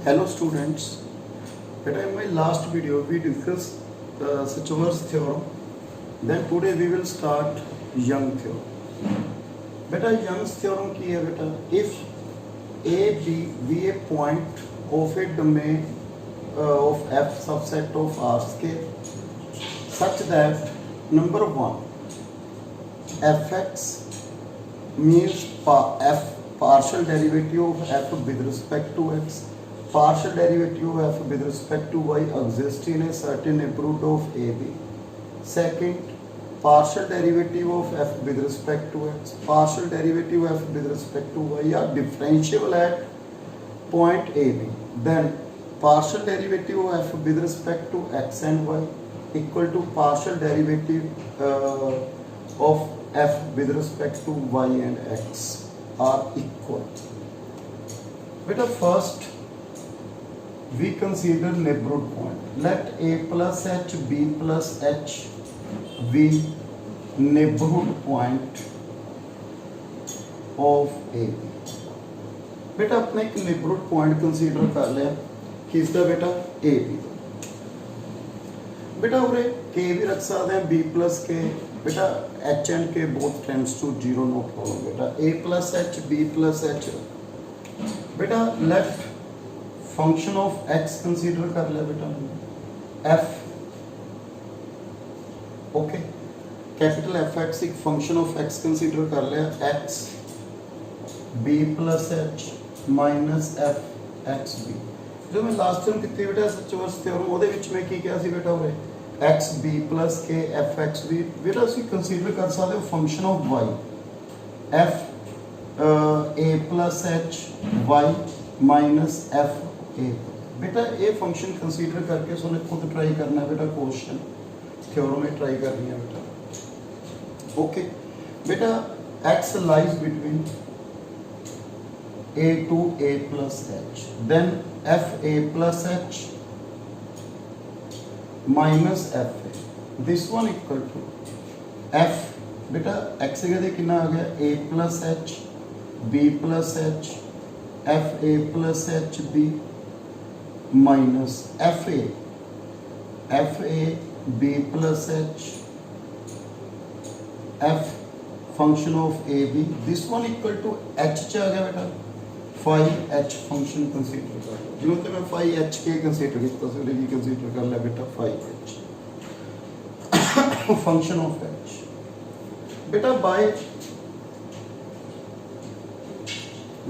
Hello students, in my last video we discussed Sachover's theorem. Then today we will start Young theorem. Beta Young's theorem की है बेटा, if A B be a point of a domain of F subset of R scale such that number 1 fx means f partial derivative of f with respect to x, partial derivative of f with respect to y exists in a certain neighborhood of AB. Second, partial derivative of f with respect to x, partial derivative of f with respect to y are differentiable at point AB. Then partial derivative of f with respect to x and y equal to partial derivative of f with respect to y and x are equal. Beta first we consider neighborhood point. Let a plus h b plus h be neighborhood point of a. बेटा अपने एक neighborhood point consider कर लिया किसका बेटा a b. बेटा उरे k भी रख सकते हैं b plus k. बेटा h and k both tends to 0, no problem. बेटा a plus h b plus h. बेटा left function of x consider कर लिया बेटा f. ओके कैपिटल fx एक function of x consider कर लिया x b plus h minus f x b. जो मैं लास्ट टाइम कितनी बेटा सचोवर्स थ्योरम ਉਹਦੇ ਵਿੱਚ ਮੈਂ ਕੀ ਕਿਹਾ ਸੀ ਬੇਟਾ ਉਰੇ x b plus k f x b बेटा ਅਸੀਂ ਕੰਸੀਡਰ ਕਰ ਸਕਦੇ ਹਾਂ function of y f a plus h y minus f a. बेटा ये फंक्शन कंसीडर करके सोने खुद ट्राई करना है बेटा क्वेश्चन थ्योरम में ट्राई करनी है बेटा. ओके बेटा x lies between a to a plus h, then f a plus h minus f a. This one equal to f बेटा x के कितना आ गया a plus h b plus h f a plus h b minus f a b plus h f function of a b. This one equal to h च आ गया बेटा phi h function consider कर लो. जो तो मैं phi h के consider कितना से लेके consider कर लिया बेटा phi h function of h. बेटा by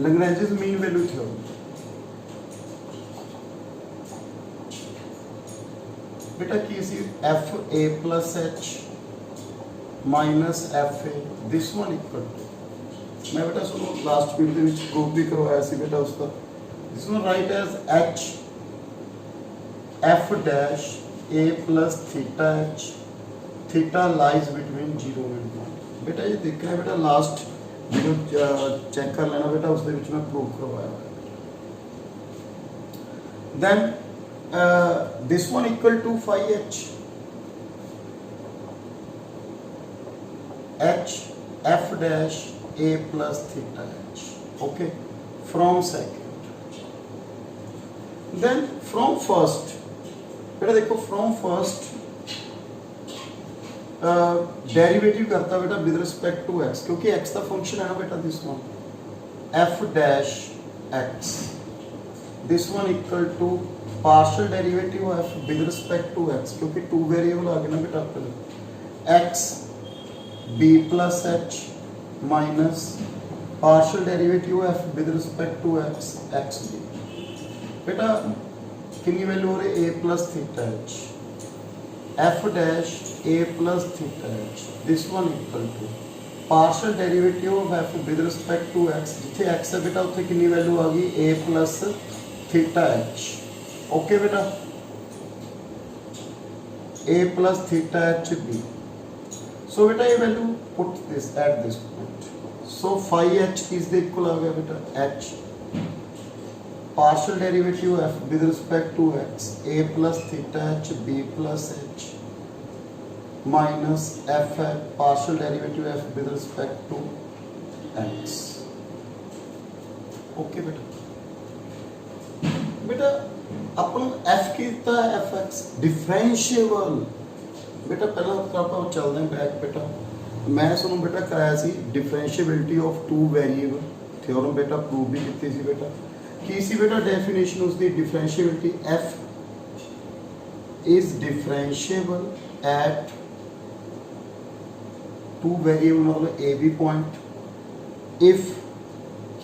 Lagrange's mean value theorem बेटा की सी f a plus h minus f a. This one equal to मैं बेटा सुनो लास्ट वीडियो में प्रूफ भी करवाया सी बेटा उसका. This one right as h f dash a plus theta h. theta lies between 0 and 1. बेटा ये देखना है बेटा लास्ट वीडियो चेक कर लेना बेटा उसके बीच में प्रूफ करवाया है. Then this one equal to phi h h f dash a plus theta h. Okay, from second. Then from first बेटा देखो from first डेरिवेटिव करता बेटा विद रिस्पेक्ट टू x क्योंकि x का फंक्शन है ना बेटा this one f dash x. This one equal to partial derivative of f with respect to x क्योंकि टू वेरिएबल आ गए ना बेटा आपके x b plus h minus partial derivative of f with respect to x x b. बेटा कितनी value हो रही है a plus theta h f dash a plus theta h. this one equal to partial derivative of f with respect to x जिथे x है बेटा उथे कितनी वैल्यू आ गई a plus theta h. Okay बेटा a plus theta h b. so बेटा ये value put this at this point. so phi h is the equal आ गया बेटा h partial derivative f with respect to x a plus theta h b plus h minus f partial derivative f with respect to x. okay बेटा बेटा ਆਪਾਂ ਨੂੰ f ਕੀ ਦਿੱਤਾ ਹੈ fx ਡਿਫਰੈਂਸ਼ੀਏਬਲ। बेटा पहला तो आप चलते हैं बैक बेटा, मैं सुनो बेटा कराया सी differentiability of two variable theorem बेटा प्रूव भी की सी बेटा। की सी बेटा डेफिनेशन उसकी differentiability f is differentiable at two variable मतलब ए बी पॉइंट इफ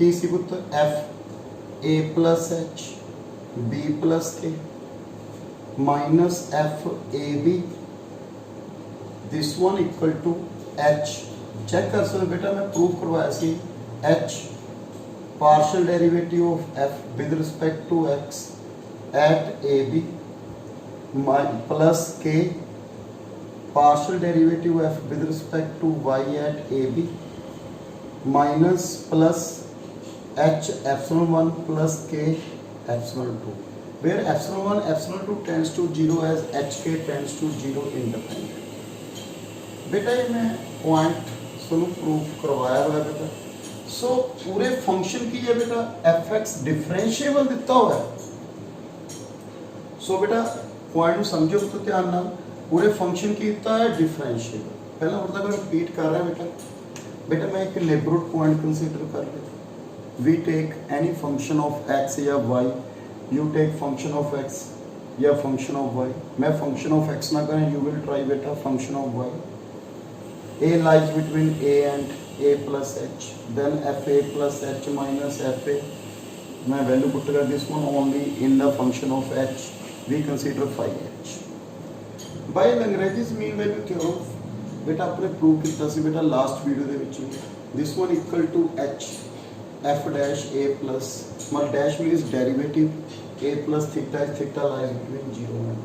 की सी पुत्र f a plus h b plus k minus f a b this one equal to h. Check कर सकते बेटा मैं प्रूव करवाया सी h partial derivative of f with respect to x at A b plus k partial derivative f with respect to y at A b minus plus h epsilon 1 plus k epsilon 2 where epsilon 1 epsilon 2 tends to 0 as h k tends to 0 independent. बेटा ये मैं point सुनो proof करवाया हुआ है बेटा। सो पूरे function की है बेटा एफ एक्स डिफरेंशिएबल दिता हुआ है। सो बेटा पॉइंट को समझो तो ध्यान ना, पूरे फंक्शन की दिता है डिफरेंशिएबल। पहला मतलब मैं रिपीट कर रहा है बेटा। बेटा मैं एक नेबरहुड पॉइंट कंसीडर कर लेता। We take any function of x या y, you take function of x या फंक्शन ऑफ वाई। मैं फंक्शन ऑफ एक्स ना करें, यू विल ट्राई बेटा function of y. A lies between a and a plus h, then fa plus h minus fa. मैं value put कर this one only in the function of h, we consider phi h. By Lagrange's mean value theorem बेटा आपने prove किया सी बेटा last video they which. this one equal to h f dash a plus मतलब dash means derivative a plus theta lies between 0 and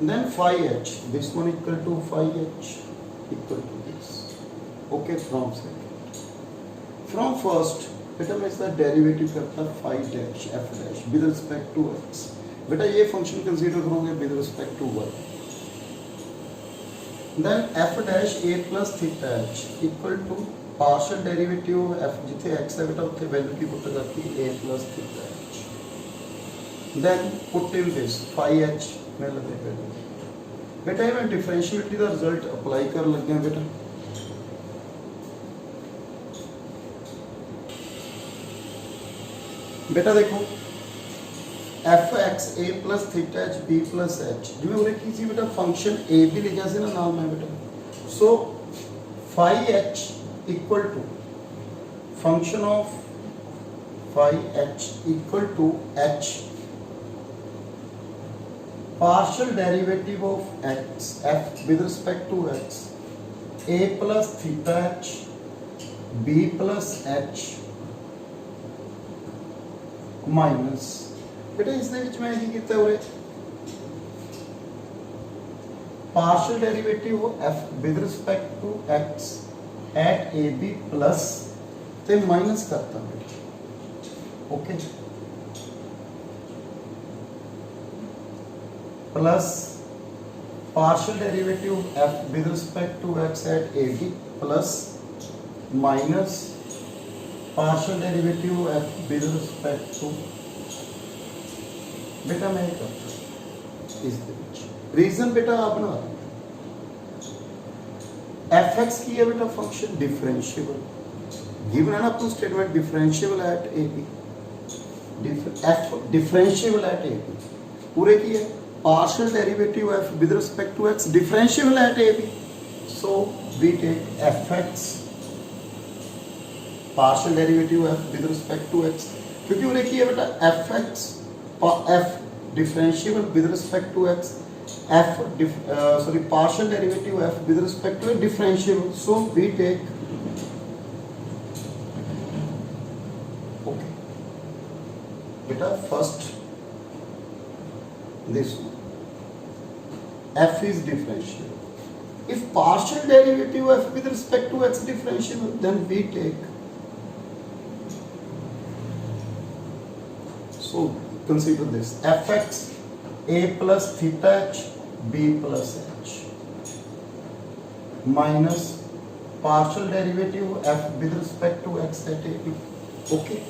then phi h, this one equal to phi h equal to this. Okay, from first बेटा मैं इसका derivative करता phi dash f dash with respect to x। बेटा ये function consider करोगे with respect to y, then f dash a plus theta h equal to partial derivative of f जिथे x है बेटा उथे वैल्यू की पुट करती a plus theta h, then put in this phi h में लगे value. बेटा ये मैं डिफरेंशिएबिलिटी का रिजल्ट अप्लाई कर लग गया बेटा। बेटा देखो f x a plus theta h b plus h जिम्मे उन्हें की सी बेटा फंक्शन ए भी लिखा से ना नाम है बेटा। So phi H equal to function of phi H equal to H partial derivative of x f with respect to x a plus theta h b plus h minus बेटा इसने विच मैं ही कितना उरे partial derivative of f with respect to x at a b plus ते minus करता बेटा। Okay plus partial derivative of f with respect to x at a b plus minus partial derivative of f with respect to बेटा मैं करता इस reason बेटा आप ना एफ एक्स की है बेटा फंक्शन डिफरेंशिएबल गिवन है ना आपको statement differentiable at A B F differentiable at A B पूरे की है partial derivative f with respect to x differentiable at a b, so we take fx partial derivative f with respect to x क्योंकि उन्हें किया बेटा fx f differentiable with respect to x f partial derivative f with respect to a differentiable, so we take okay बेटा first this one f is differentiable. If partial derivative f with respect to x differentiable, then we take, so consider this fx a plus theta h b plus h minus partial derivative f with respect to x at a b, okay,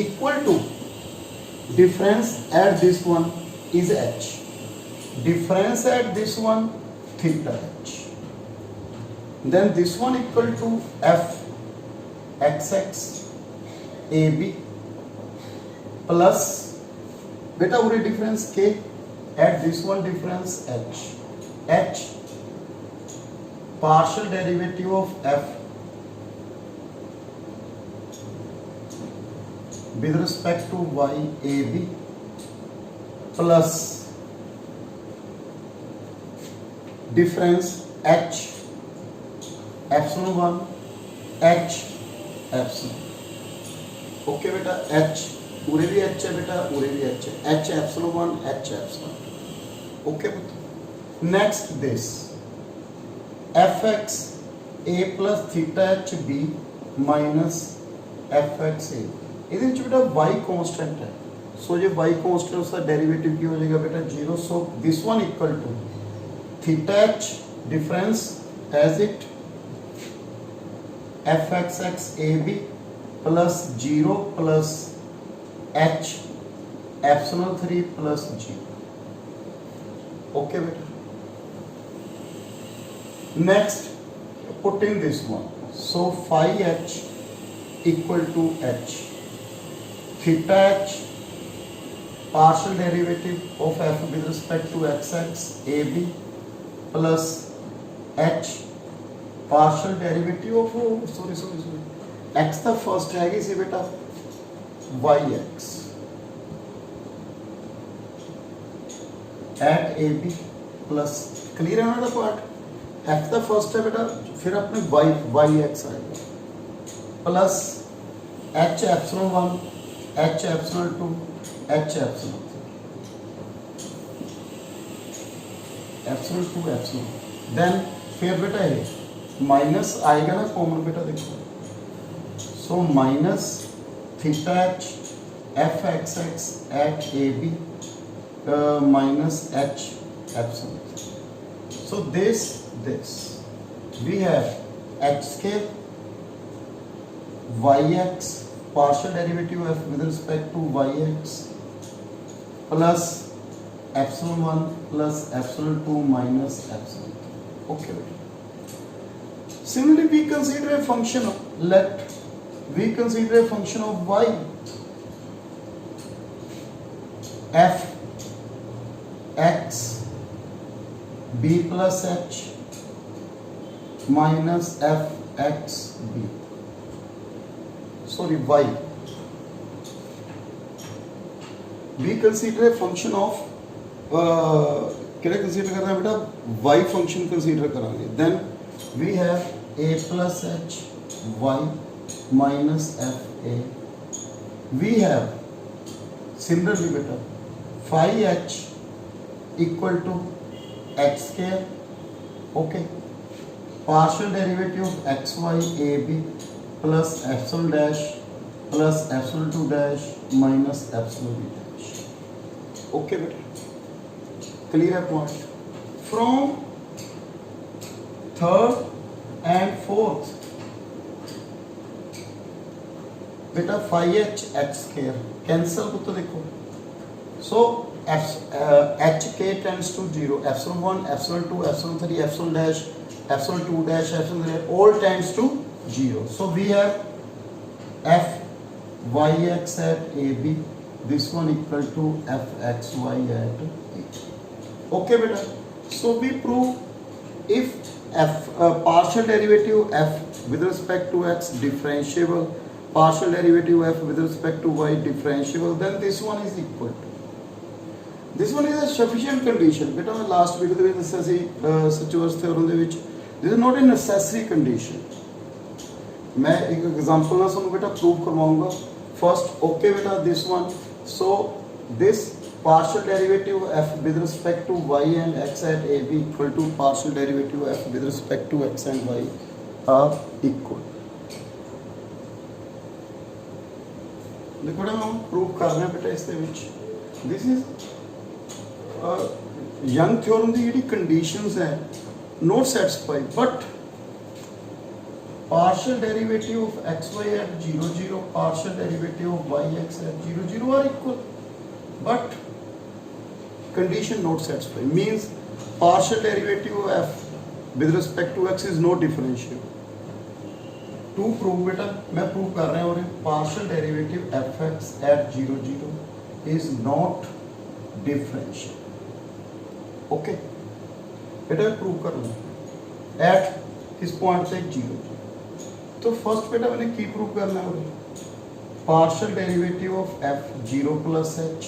equal to difference at this one is h, difference at this one theta h, then this one equal to f xx ab plus beta उरे difference k at this one difference h partial derivative of f with respect to y ab plus difference h epsilon 1 h epsilon. Okay बेटा h पूरे भी h है बेटा, पूरे भी h है, h epsilon 1 h epsilon. Okay बेटा. Next this fx a plus theta h b minus fx a, ਇਹਦੇ ਵਿੱਚ बेटा y कांस्टेंट है, सो ये y कांस्टेंट उसका डेरिवेटिव की हो जाएगा बेटा 0. So this one equal to theta h difference as it fxx ab plus 0 plus h epsilon 3 plus 0. Okay बेटा. Next putting this one, so phi h equal to h theta h partial derivative of f with respect to xx ab plus h partial derivative of sorry x the first है इसी बेटा yx at ab plus clear है ना part, f the first है बेटा, फिर अपने yx आएगा plus h epsilon 1 h epsilon 2 h epsilon 3 epsilon 2 epsilon. Then फिर बेटा ये माइनस आएगा ना कॉमन बेटा, देखो so minus theta h f x x at a b minus h epsilon. So this we have x square yx partial derivative f with respect to yx plus epsilon 1 plus epsilon 2 minus epsilon 3. Okay. Similarly, we consider a function of, we consider a function of y f x b plus h minus f x b. Sorry, y. We consider a function of क्या consider कर रहे हैं बेटा, y function consider करांगे. Then we have a plus h y minus f a. We have similarly बेटा phi h equal to x square, okay, partial derivative of x y a b plus epsilon dash plus epsilon 2 dash minus epsilon b dash. Okay बेटा, clear है point. From third and fourth बेटा phi h x square cancel को तो देखो, सो h k tends to 0, epsilon 1 epsilon 2 epsilon 3 epsilon dash epsilon 2 dash epsilon 3 all tends to 0. So we have f yx at ab, this one equal to f x y at a. Okay beta, so we prove if f partial derivative f with respect to x differentiable, partial derivative f with respect to y differentiable, then this one is equal to, this one is a sufficient condition. Beta मैं last video ਦੇ ਵਿੱਚ ਦੱਸਿਆ ਸੀ ਸਚੁਅਰਸ theorem ਦੇ ਵਿੱਚ, this is not a necessary condition. मैं एक example ਨਾਲ ਤੁਹਾਨੂੰ बेटा प्रूव करवाऊंगा. फर्स्ट ओके बेटा, this one, so this partial derivative f with respect to y and x at a b equal to partial derivative f with respect to x and y are equal. देखो ना हम prove कर रहे हैं बेटा इसके ਵਿੱਚ. दिस इज यंग थ्योरम ਦੀ ਜਿਹੜੀ ਕੰਡੀਸ਼ਨਸ ਹੈ not satisfied, but partial derivative of xy at 0 0 partial derivative of yx at 0 0 are equal. but condition not satisfied, means partial derivative of f with respect to x is not differentiable. To prove बेटा मैं prove कर रहा हूँ partial derivative f x at 0 0 is not differentiable. Okay, बेटा prove कर रहा हूँ at किस पॉइंट से 0 तो फर्स्ट बेटा मैंने की प्रूव करना है partial derivative of f 0 plus h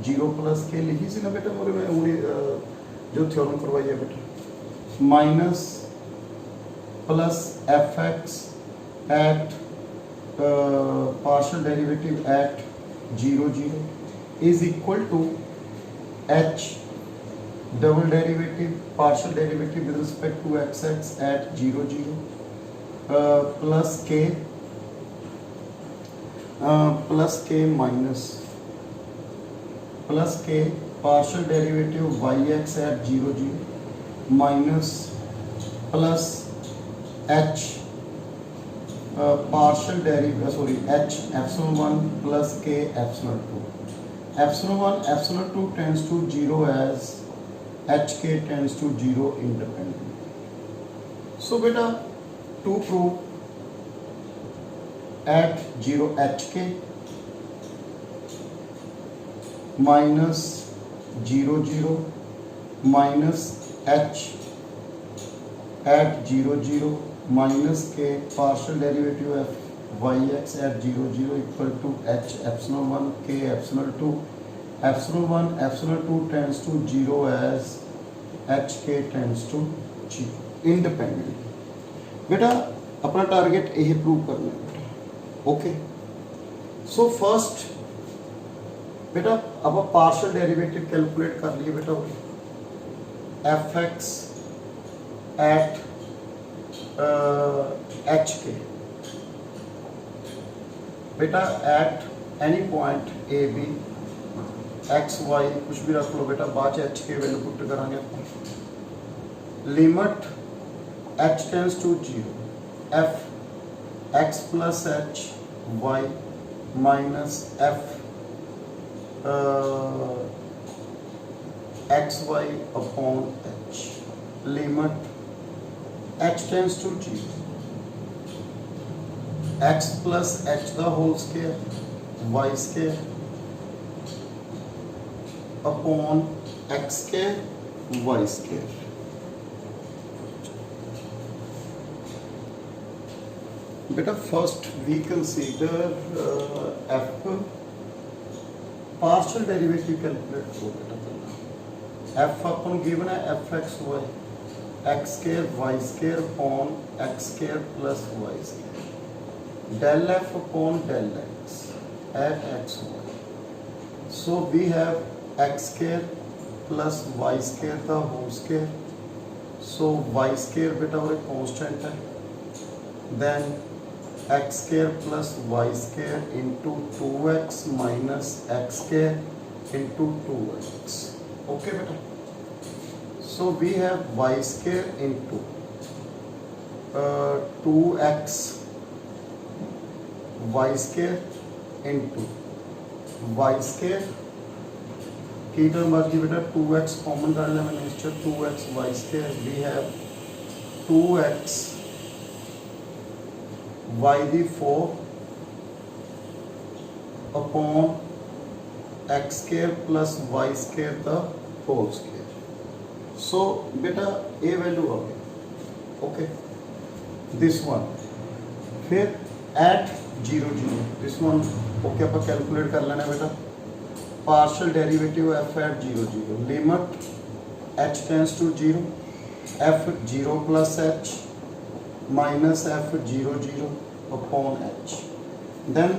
0 plus के लिखी सी ना बेटा मोरे में उन्हें जो थ्योरम करवाई है बेटा minus plus f x at partial derivative at 0 0 is equal to h double derivative partial derivative with respect to x x at 0 0 plus k minus plus k partial derivative y x at 0 0 minus plus h partial derivative sorry h epsilon 1 plus k epsilon 2 epsilon 1 epsilon 2 tends to 0 as h k tends to 0 independent. सो बेटा to prove at 0 hk minus 0 0 minus h at 0 0 minus k partial derivative of yx at 0 0 equal to h epsilon 1 k epsilon 2 epsilon 1 epsilon 2 tends to 0 as hk tends to 0 independently. बेटा अपना target यही prove करना है बेटा. Okay so first बेटा अब partial derivative calculate कर लिए बेटा एफ एक्स एट एच के बेटा at any point A B X Y कुछ भी रख लो बेटा बाद एच के वैल्यू पुट करांगे. Limit h tends to 0 f x plus h y minus f x y upon h limit h tends to 0 x plus h the whole square y square upon x square y square. बेटा first we consider F partial derivative calculate करो बेटा. F अपन given है F X Y X square Y square upon X square plus Y square del F upon del X at X Y. So we have X square plus Y square the whole square. So Y square बेटा वो constant है. Then x square plus y square into 2x minus x square into 2x. Okay beta. So we have y square into 2x y square into y square की term आ गई बेटा 2x common कर लेना मैंने इससे 2x y square. We have 2x y the 4 upon x square plus y square the whole square. So beta a value आ गई. Okay this one फिर at 0 0 this one okay upon calculate कर लेना बेटा partial derivative f at 0 0 limit h tends to 0 f 0 plus h minus f 0 0 upon h. Then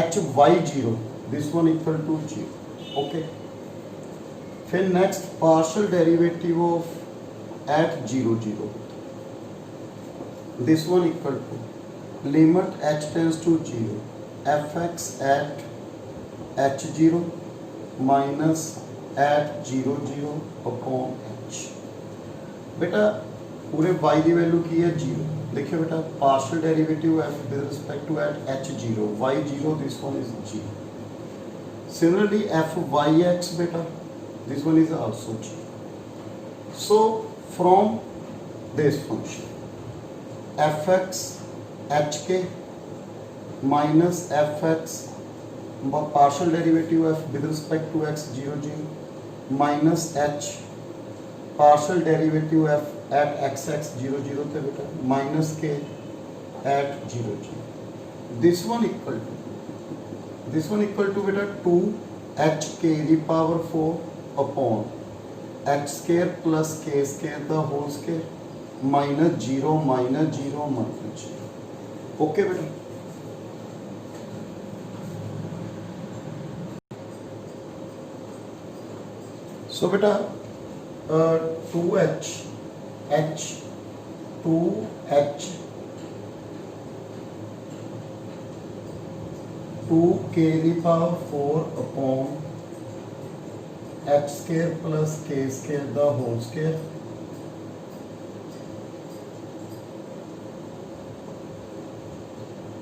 h y 0 this one equal to 0. Okay. फिर next partial derivative of at 0 0 this one equal to limit h tends to 0 fx at h 0 minus at 0 0 upon h. बेटा पूरे y की value की है 0. देखिए बेटा partial derivative f with respect to at h 0 y 0 this one is 0. Similarly, fyx beta, this one is also g. So from this function, fx hk minus fx partial derivative f with respect to x 0 0 minus h partial derivative f at xx 0 0 थे बेटा minus k at 0 0. This one equal to beta 2 h k the power 4 upon x square plus k square the whole square minus 0 minus 0 minus 0. Okay बेटा. So beta 2h 2k the power 4 upon x square plus k square the whole square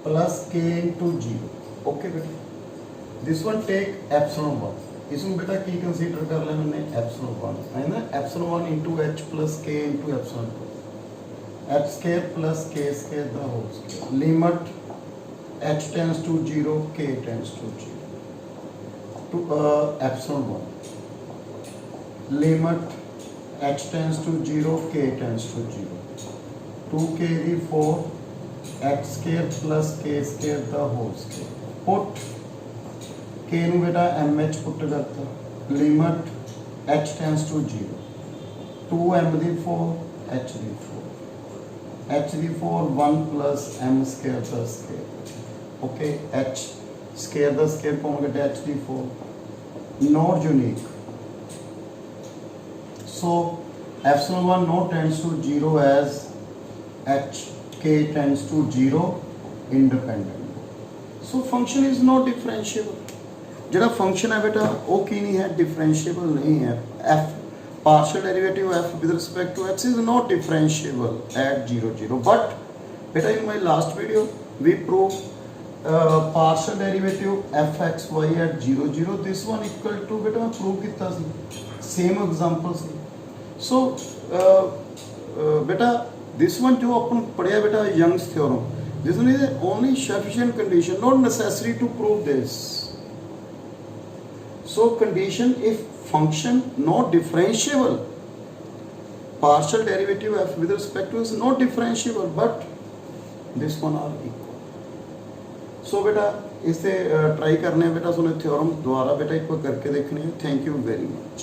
plus k into 0. Okay beta. This one take epsilon 1. इसमें बेटा की consider कर लेना हमने epsilon 1 है ना, epsilon 1 into h plus k into epsilon 2 h square plus k square the whole square limit h tends to 0 k tends to 0 to epsilon 1 limit h tends to 0 k tends to 0 2k the 4 x square plus k square the whole square put k ਨੂੰ बेटा mh put करता limit h tends to 0 2m the 4 h the 4 1 plus m square the square. Okay, h square the square कौन घटे h the 4 not unique. So epsilon 1 not tends to 0 as h k tends to 0 independent. So function is not differentiable. ਜਿਹੜਾ function है बेटा वो की नहीं है, differentiable नहीं है. f partial derivative f with respect to x is not differentiable at 0 0. But बेटा in my last video we proved partial derivative fxy at 0 0. This one equal to बेटा prove कितना सी same example सी. So बेटा this one जो अपन पढ़िया बेटा Young's theorem, this one is only sufficient condition, not necessary to prove this. So condition if function not differentiable, partial derivative f with respect to is not differentiable, but this one are equal. So बेटा इसे try करने बेटा सुने theorem दोबारा बेटा एक बार करके देखने हैं. Thank you very much.